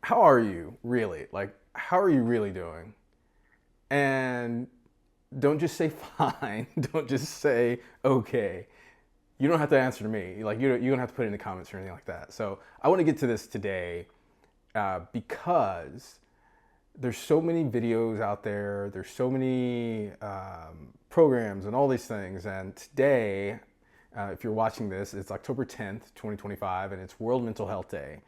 how are you really? Like, how are you really doing? And don't just say fine. Don't just say okay. You don't have to answer to me. Like, you don't have to put it in the comments or anything like that. So I want to get to this today because there's so many videos out there. There's so many programs and all these things. And today, if you're watching this, it's October 10th, 2025, and it's World Mental Health Day.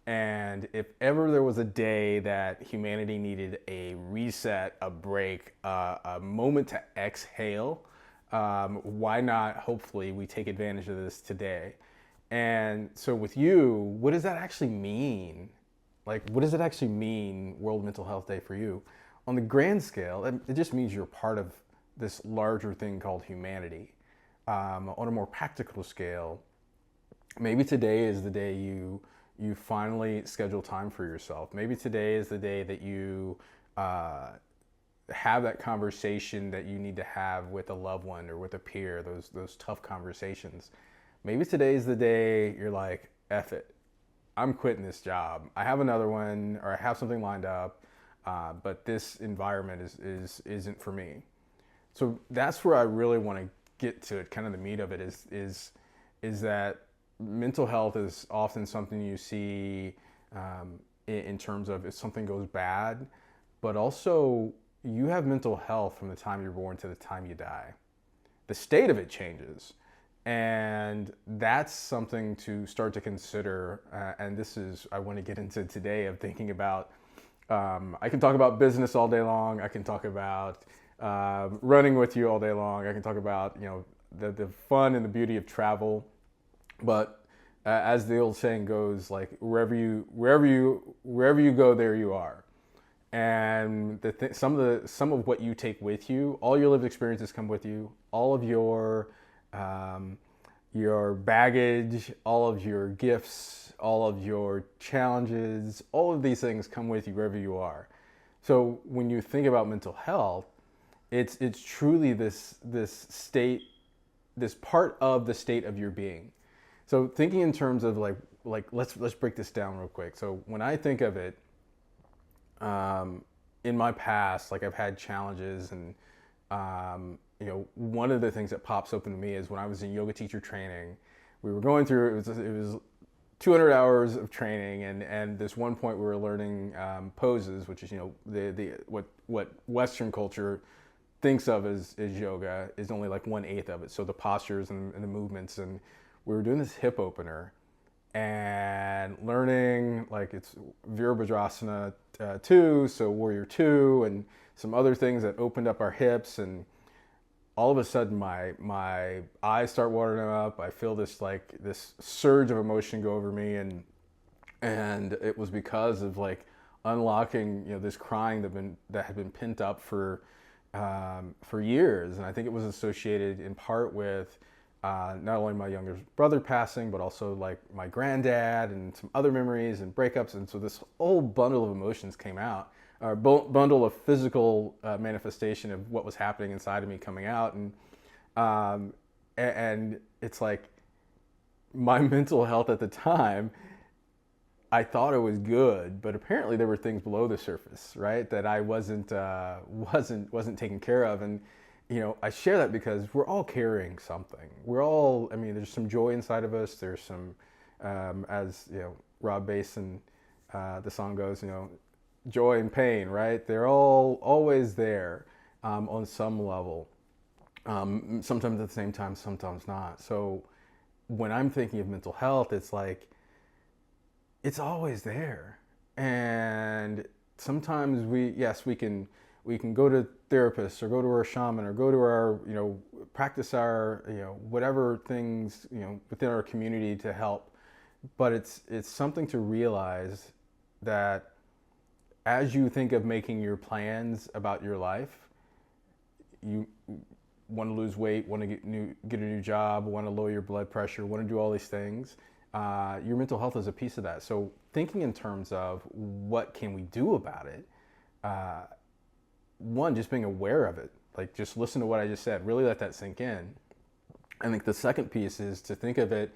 And if ever there was a day that humanity needed a reset, a break, a moment to exhale, why not? Hopefully, we take advantage of this today. And so, with you, what does that actually mean? Like, what does it actually mean, World Mental Health Day for you? On the grand scale, it just means you're part of this larger thing called humanity. On a more practical scale, maybe today is the day you finally schedule time for yourself. Maybe today is the day that you have that conversation that you need to have with a loved one or with a peer, those tough conversations. Maybe today is the day you're like, F it, I'm quitting this job. I have another one, or I have something lined up, but this environment isn't for me. So that's where I really want to get to it. Kind of the meat of it is that mental health is often something you see in terms of if something goes bad, but also you have mental health from the time you're born to the time you die. The state of it changes. And that's something to start to consider. And this is, I want to get into today of thinking about, I can talk about business all day long. I can talk about running with you all day long. I can talk about, the fun and the beauty of travel. But as the old saying goes, like wherever you go, there you are. And some of what you take with you, all your lived experiences come with you. All of your baggage, all of your gifts, all of your challenges, all of these things come with you wherever you are. So when you think about mental health, it's truly this state, this part of the state of your being. So thinking in terms of like let's break this down real quick. So when I think of it, in my past, like I've had challenges, and one of the things that pops open to me is when I was in yoga teacher training, we were going through, it was 200 hours of training, and this one point we were learning poses, which is the what Western culture thinks of as yoga is only like 1/8 of it. So the postures and the movements, and we were doing this hip opener and learning, like, it's Virabhadrasana 2, so Warrior 2, and some other things that opened up our hips. And all of a sudden my eyes start watering up. I feel this surge of emotion go over me, and it was because of like unlocking this crying that had been pent up for years. And I think it was associated in part with not only my younger brother passing, but also like my granddad and some other memories and breakups. And so this whole bundle of emotions came out, or bundle of physical manifestation of what was happening inside of me coming out. And it's like my mental health at the time, I thought it was good, but apparently there were things below the surface, right, that I wasn't taken care of. And I share that because we're all carrying something. There's some joy inside of us. There's some, as Rob Basin, the song goes, joy and pain, right? They're all always there on some level. Sometimes at the same time, sometimes not. So when I'm thinking of mental health, it's like, it's always there. And sometimes we can go to therapists, or go to our shaman, or go to our, practice our, whatever things, within our community to help. But it's something to realize that as you think of making your plans about your life, you want to lose weight, want to get a new job, want to lower your blood pressure, want to do all these things. Your mental health is a piece of that. So thinking in terms of what can we do about it, one, just being aware of it, like just listen to what I just said, really let that sink in. I think the second piece is to think of it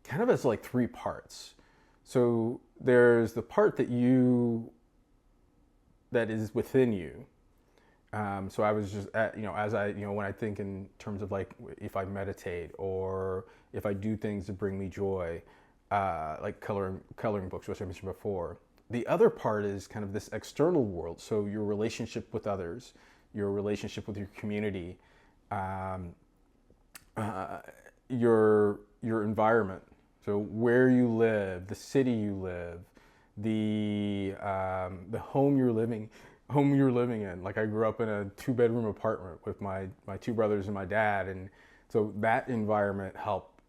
kind of as like three parts. So there's the part that is within you. So I was just at, as I, when I think in terms of like if I meditate or if I do things that bring me joy, like coloring books, which I mentioned before. The other part is kind of this external world. So your relationship with others, your relationship with your community, um, your environment. So where you live, the city you live, the home you're living in. Like I grew up in a 2-bedroom apartment with my two brothers and my dad, and so that environment helped,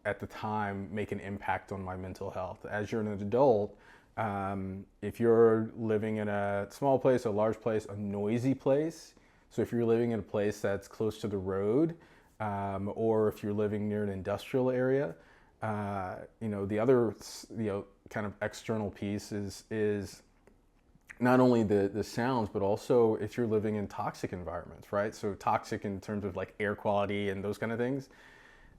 at the time make an impact on my mental health. As you're an adult, if you're living in a small place, a large place, a noisy place, so if you're living in a place that's close to the road, or if you're living near an industrial area, the other, kind of external piece is not only the sounds, but also if you're living in toxic environments, right? So toxic in terms of like air quality and those kind of things,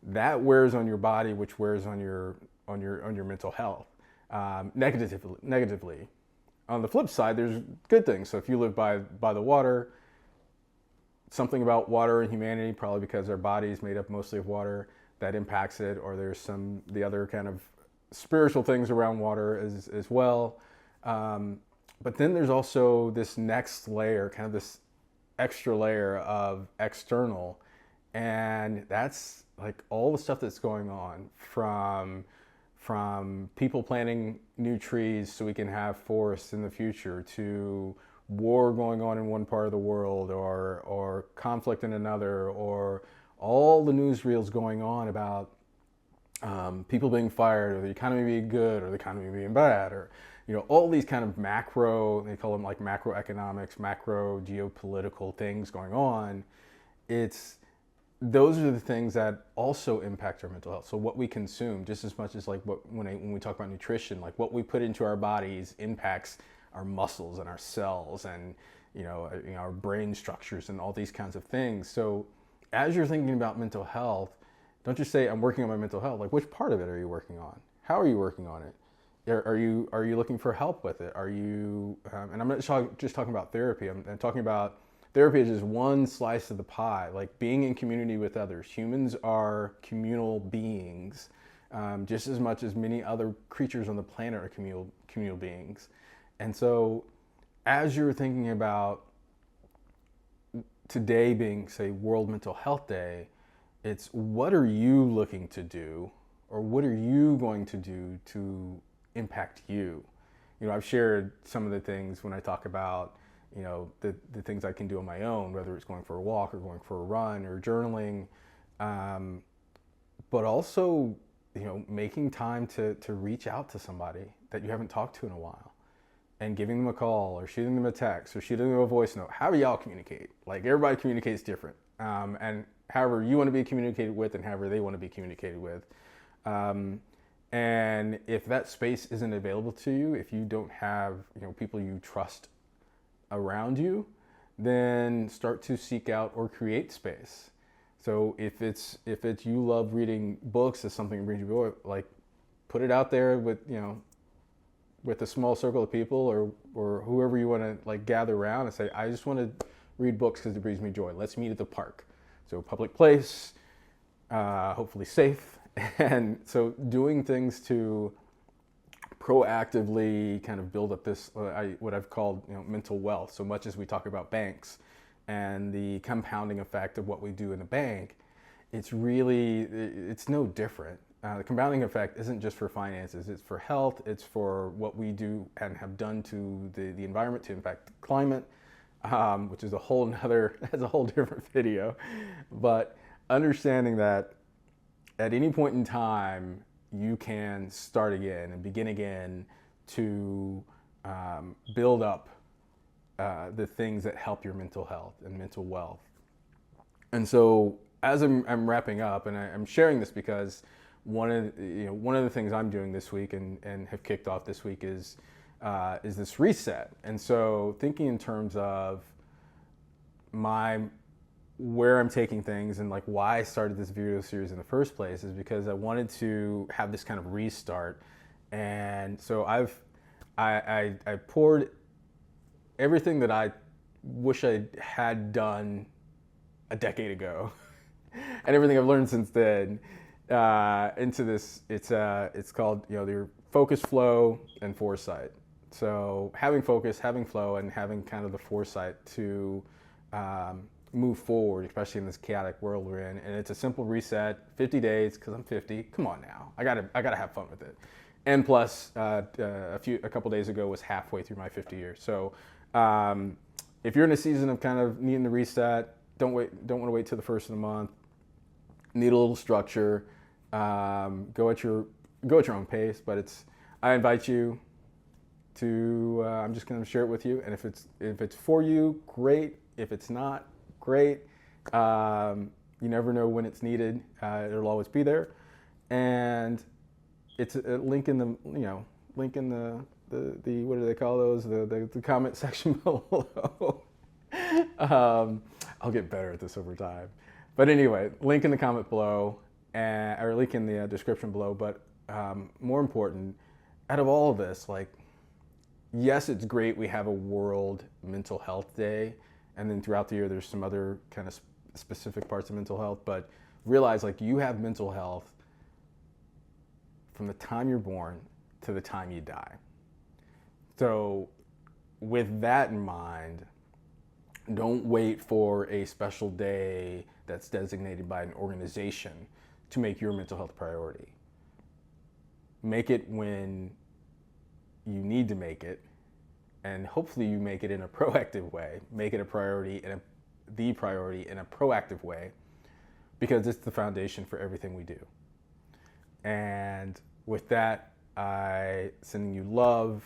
that wears on your body, which wears on your mental health, negatively. On the flip side, there's good things. So if you live by the water, something about water and humanity, probably because our body is made up mostly of water, that impacts it. Or there's the other kind of spiritual things around water as well. But then there's also this next layer, kind of this extra layer of external, and that's like all the stuff that's going on from people planting new trees so we can have forests in the future, to war going on in one part of the world, or conflict in another, or all the newsreels going on about people being fired, or the economy being good, or the economy being bad, or all these kind of macro, they call them like macroeconomics, macro geopolitical things going on. Those are the things that also impact our mental health. So what we consume, just as much as like when we talk about nutrition, like what we put into our bodies impacts our muscles and our cells and our brain structures and all these kinds of things. So as you're thinking about mental health, don't just say I'm working on my mental health. Like, which part of it are you working on? How are you working on it? Are you looking for help with it? Are you? And I'm not just talking about therapy. I'm talking about therapy is just one slice of the pie. Like being in community with others. Humans are communal beings, just as much as many other creatures on the planet are communal beings. And so, as you're thinking about today being, say, World Mental Health Day, it's what are you looking to do, or what are you going to do to impact you? I've shared some of the things when I talk about, the things I can do on my own, whether it's going for a walk or going for a run or journaling, but also, making time to reach out to somebody that you haven't talked to in a while, and giving them a call or shooting them a text or shooting them a voice note. However y'all communicate. Like everybody communicates different. And however you want to be communicated with and however they want to be communicated with. And if that space isn't available to you, if you don't have, people you trust around you, then start to seek out or create space. So if it's you love reading books as something that brings you joy, like put it out there with a small circle of people or whoever you want to like gather around and say, I just want to read books because it brings me joy. Let's meet at the park. So public place, hopefully safe. And so doing things to proactively kind of build up this, what I've called, mental wealth. So much as we talk about banks and the compounding effect of what we do in a bank, it's no different. The compounding effect isn't just for finances, it's for health, it's for what we do and have done to the environment to impact climate, which is that's a whole different video. But understanding that at any point in time, you can start again and begin again to build up the things that help your mental health and mental wealth. And so as I'm wrapping up, and I'm sharing this because one of the things I'm doing this week and have kicked off this week is this reset. And so thinking in terms of where I'm taking things and like why I started this video series in the first place is because I wanted to have this kind of restart And so I poured everything that I wish I had done a decade ago, and everything I've learned since then into this. It's called, your focus, flow, and foresight. So having focus, having flow, and having kind of the foresight to move forward, especially in this chaotic world we're in. And it's a simple reset, 50 days, because I'm 50. Come on now, I gotta have fun with it. And plus, a couple days ago was halfway through my 50 years. So if you're in a season of kind of needing the reset, don't want to wait till the first of the month. Need a little structure. Go at your own pace. But I invite you to. I'm just going to share it with you. And if it's for you, great. If it's not, great. You never know when it's needed. It'll always be there. And it's a link in the what do they call those, the comment section below. I'll get better at this over time, but anyway, link in the comment below, or link in the description below. But more important, out of all of this, like, yes, it's great we have a World Mental Health Day, and then throughout the year there's some other kind of specific parts of mental health, but realize, like, you have mental health from the time you're born to the time you die. So with that in mind, don't wait for a special day that's designated by an organization to make your mental health priority. Make it when you need to make it, and hopefully you make it in a proactive way. Make it a priority, and the priority in a proactive way, because it's the foundation for everything we do. And with that, I sending you love.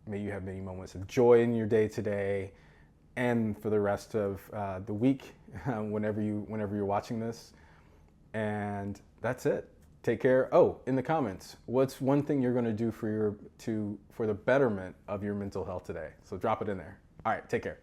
May you have many moments of joy in your day today, and for the rest of the week, whenever you're watching this. And that's it. Take care. Oh, in the comments, what's one thing you're going to do for the betterment of your mental health today? So drop it in there. All right, take care.